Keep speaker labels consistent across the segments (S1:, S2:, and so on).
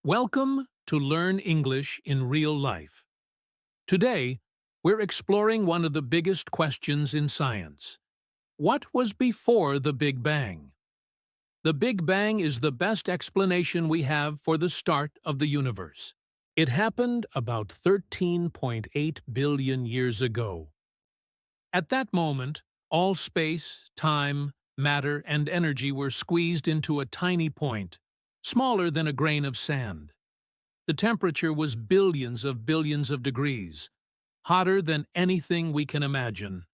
S1: Welcome to Learn English in Real Life. Today, we're exploring one of the biggest questions in science. What was before the Big Bang? The Big Bang is the best explanation we have for the start of the universe. It happened about 13.8 billion years ago. At that moment, all space, time, matter, and energy were squeezed into a tiny point, smaller than a grain of sand. The temperature was billions of degrees, hotter than anything we can imagine.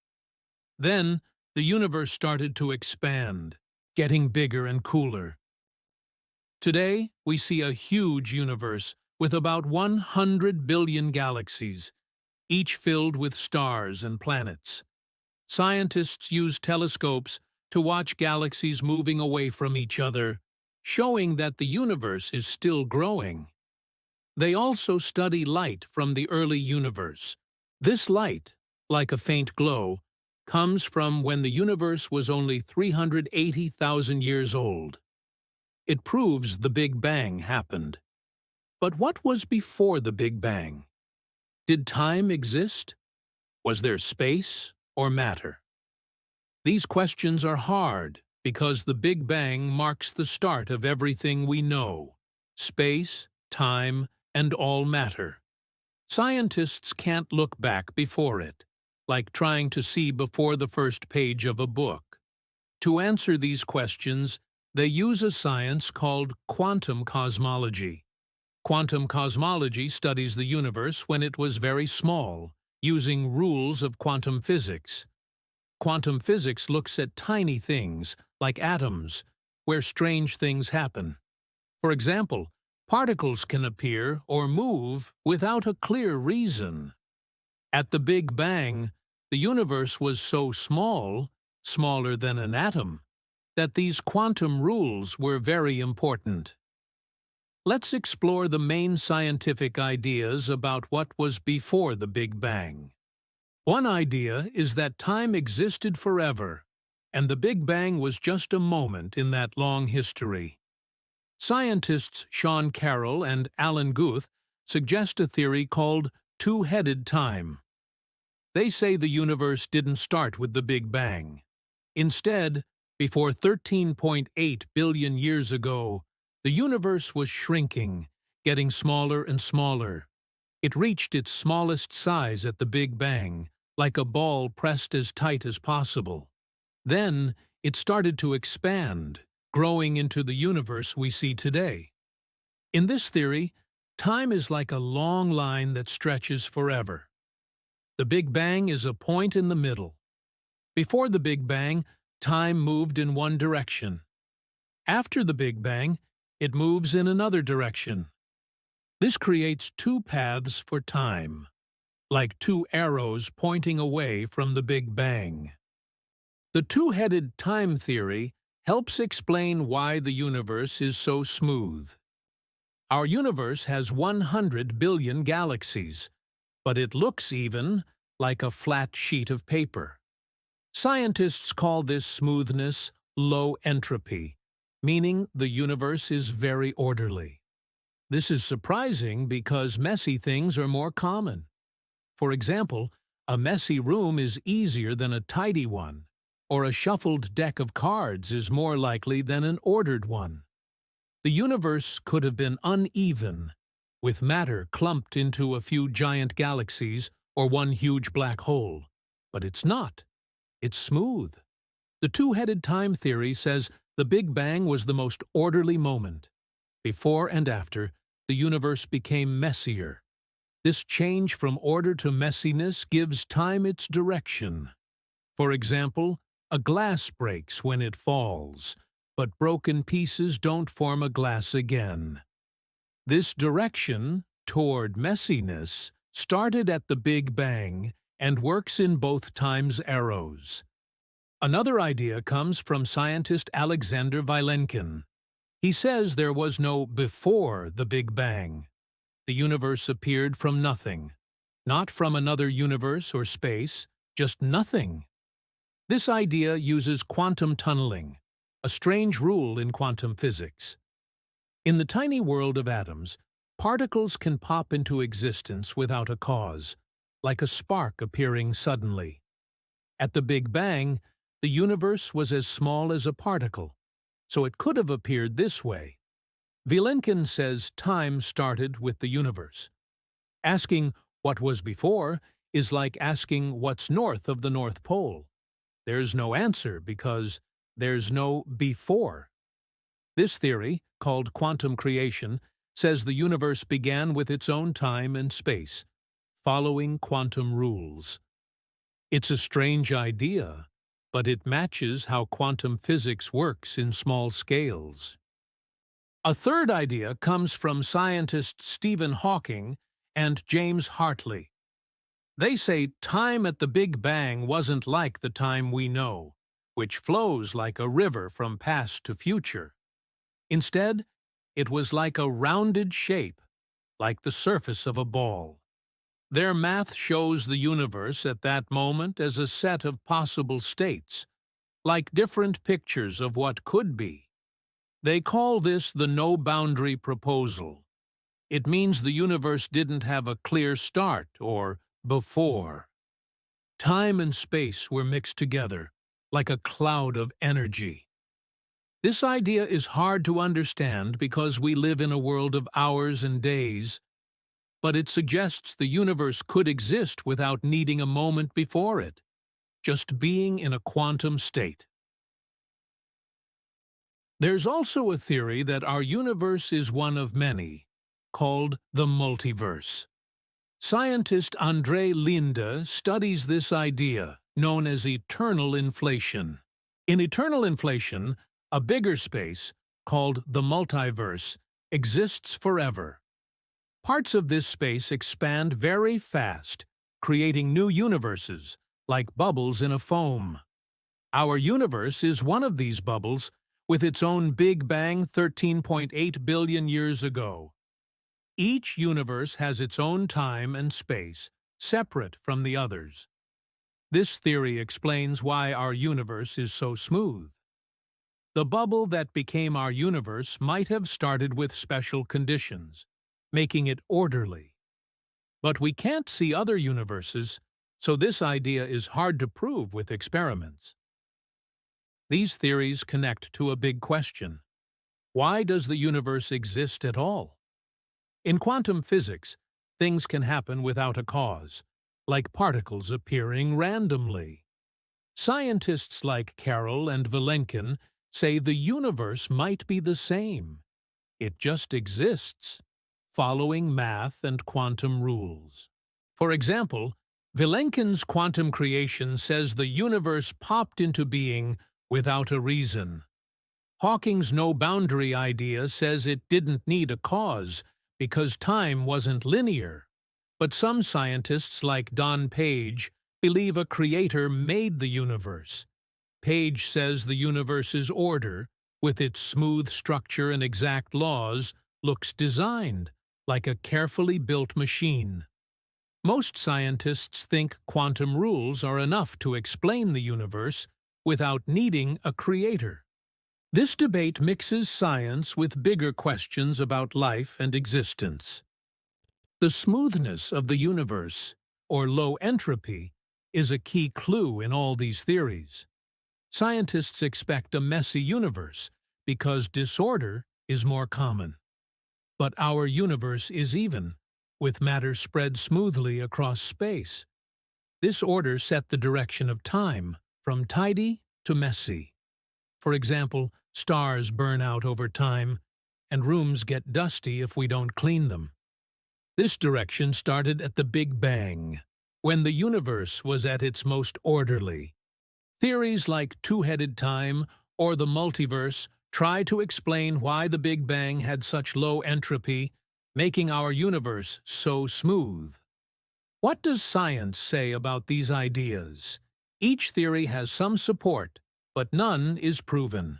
S1: Then, the universe started to expand, getting bigger and cooler. Today, we see a huge universe with about 100 billion galaxies, each filled with stars and planets. Scientists use telescopes to watch galaxies moving away from each other, showing that the universe is still growing. They also study light from the early universe. This light, like a faint glow, comes from when the universe was only 380,000 years old. It proves the Big Bang happened. But what was before the Big Bang? Did time exist? Was there space or matter? These questions are hard because the Big Bang marks the start of everything we know: space, time, and all matter. Scientists can't look back before it, like trying to see before the first page of a book. To answer these questions, they use a science called quantum cosmology. Quantum cosmology studies the universe when it was very small, using rules of quantum physics. Quantum physics looks at tiny things, like atoms, where strange things happen. For example, particles can appear or move without a clear reason. At the Big Bang, the universe was so small, smaller than an atom, that these quantum rules were very important. Let's explore the main scientific ideas about what was before the Big Bang. One idea is that time existed forever, and the Big Bang was just a moment in that long history. Scientists Sean Carroll and Alan Guth suggest a theory called two-headed time. They say the universe didn't start with the Big Bang. Instead, before 13.8 billion years ago, the universe was shrinking, getting smaller and smaller. It reached its smallest size at the Big Bang, like a ball pressed as tight as possible. Then, it started to expand, growing into the universe we see today. In this theory, time is like a long line that stretches forever. The Big Bang is a point in the middle. Before the Big Bang, time moved in one direction. After the Big Bang, it moves in another direction. This creates two paths for time, like two arrows pointing away from the Big Bang. The two-headed time theory helps explain why the universe is so smooth. Our universe has 100 billion galaxies, but it looks even like a flat sheet of paper. Scientists call this smoothness low entropy, meaning the universe is very orderly. This is surprising because messy things are more common. For example, a messy room is easier than a tidy one, or a shuffled deck of cards is more likely than an ordered one. The universe could have been uneven, with matter clumped into a few giant galaxies or one huge black hole. But it's not. It's smooth. The two-headed time theory says the Big Bang was the most orderly moment. Before and after, the universe became messier. This change from order to messiness gives time its direction. For example, a glass breaks when it falls, but broken pieces don't form a glass again. This direction, toward messiness, started at the Big Bang and works in both time's arrows. Another idea comes from scientist Alexander Vilenkin. He says there was no before the Big Bang. The universe appeared from nothing, not from another universe or space, just nothing. This idea uses quantum tunneling, a strange rule in quantum physics. In the tiny world of atoms, particles can pop into existence without a cause, like a spark appearing suddenly. At the Big Bang, the universe was as small as a particle, so it could have appeared this way. Vilenkin says time started with the universe. Asking what was before is like asking what's north of the North Pole. There's no answer because there's no before. This theory, called quantum creation, says the universe began with its own time and space, following quantum rules. It's a strange idea, but it matches how quantum physics works in small scales. A third idea comes from scientists Stephen Hawking and James Hartley. They say time at the Big Bang wasn't like the time we know, which flows like a river from past to future. Instead, it was like a rounded shape, like the surface of a ball. Their math shows the universe at that moment as a set of possible states, like different pictures of what could be. They call this the no-boundary proposal. It means the universe didn't have a clear start or before. Time and space were mixed together, like a cloud of energy. This idea is hard to understand because we live in a world of hours and days, but it suggests the universe could exist without needing a moment before it, just being in a quantum state. There's also a theory that our universe is one of many, called the multiverse. Scientist André Linde studies this idea, known as eternal inflation. In eternal inflation, a bigger space, called the multiverse, exists forever. Parts of this space expand very fast, creating new universes, like bubbles in a foam. Our universe is one of these bubbles, with its own Big Bang 13.8 billion years ago. Each universe has its own time and space, separate from the others. This theory explains why our universe is so smooth. The bubble that became our universe might have started with special conditions, making it orderly. But we can't see other universes, so this idea is hard to prove with experiments. These theories connect to a big question. Why does the universe exist at all? In quantum physics, things can happen without a cause, like particles appearing randomly. Scientists like Carroll and Vilenkin say the universe might be the same. It just exists, following math and quantum rules. For example, Vilenkin's quantum creation says the universe popped into being without a reason. Hawking's no-boundary idea says it didn't need a cause because time wasn't linear. But some scientists like Don Page believe a creator made the universe. Page says the universe's order, with its smooth structure and exact laws, looks designed, like a carefully built machine. Most scientists think quantum rules are enough to explain the universe without needing a creator. This debate mixes science with bigger questions about life and existence. The smoothness of the universe, or low entropy, is a key clue in all these theories. Scientists expect a messy universe because disorder is more common. But our universe is even, with matter spread smoothly across space. This order set the direction of time, from tidy to messy. For example, stars burn out over time, and rooms get dusty if we don't clean them. This direction started at the Big Bang, when the universe was at its most orderly. Theories like two-headed time or the multiverse try to explain why the Big Bang had such low entropy, making our universe so smooth. What does science say about these ideas? Each theory has some support, but none is proven.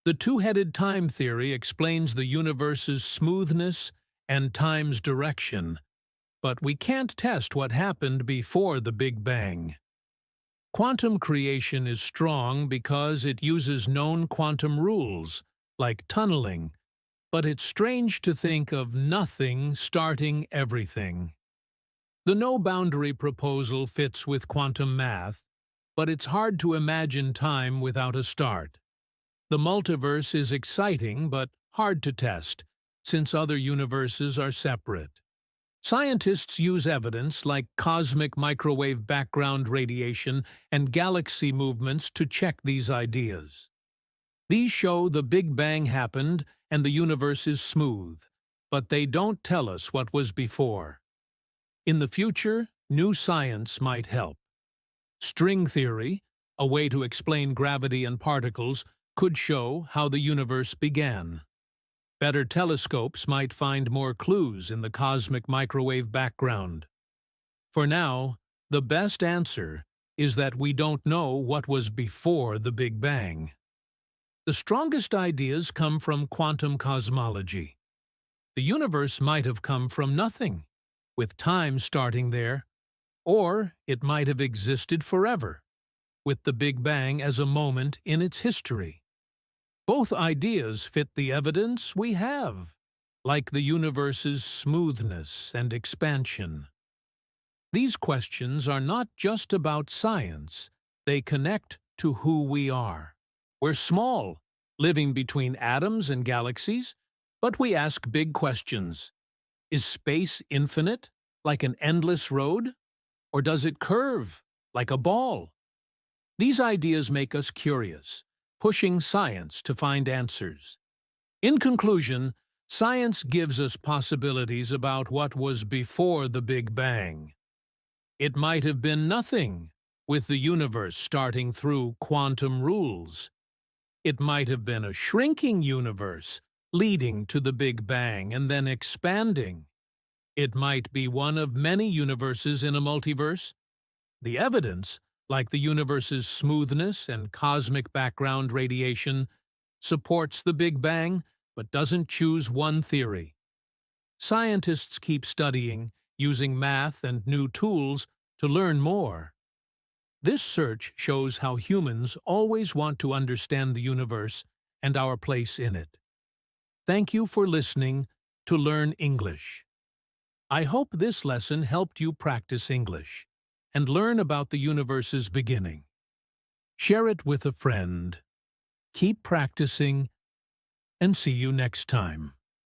S1: The two-headed time theory explains the universe's smoothness and time's direction, but we can't test what happened before the Big Bang. Quantum creation is strong because it uses known quantum rules, like tunneling, but it's strange to think of nothing starting everything. The no-boundary proposal fits with quantum math, but it's hard to imagine time without a start. The multiverse is exciting but hard to test, since other universes are separate. Scientists use evidence like cosmic microwave background radiation and galaxy movements to check these ideas. These show the Big Bang happened and the universe is smooth, but they don't tell us what was before. In the future, new science might help. String theory, a way to explain gravity and particles, could show how the universe began. Better telescopes might find more clues in the cosmic microwave background. For now, the best answer is that we don't know what was before the Big Bang. The strongest ideas come from quantum cosmology. The universe might have come from nothing, with time starting there, or it might have existed forever, with the Big Bang as a moment in its history. Both ideas fit the evidence we have, like the universe's smoothness and expansion. These questions are not just about science, they connect to who we are. We're small, living between atoms and galaxies, but we ask big questions. Is space infinite, like an endless road? Or does it curve, like a ball? These ideas make us curious, pushing science to find answers. In conclusion, science gives us possibilities about what was before the Big Bang. It might have been nothing, with the universe starting through quantum rules. It might have been a shrinking universe, leading to the Big Bang and then expanding. It might be one of many universes in a multiverse. The evidence, like the universe's smoothness and cosmic background radiation, supports the Big Bang but doesn't choose one theory. Scientists keep studying, using math and new tools to learn more. This search shows how humans always want to understand the universe and our place in it. Thank you for listening to Learn English. I hope this lesson helped you practice English and learn about the universe's beginning. Share it with a friend. Keep practicing, and see you next time.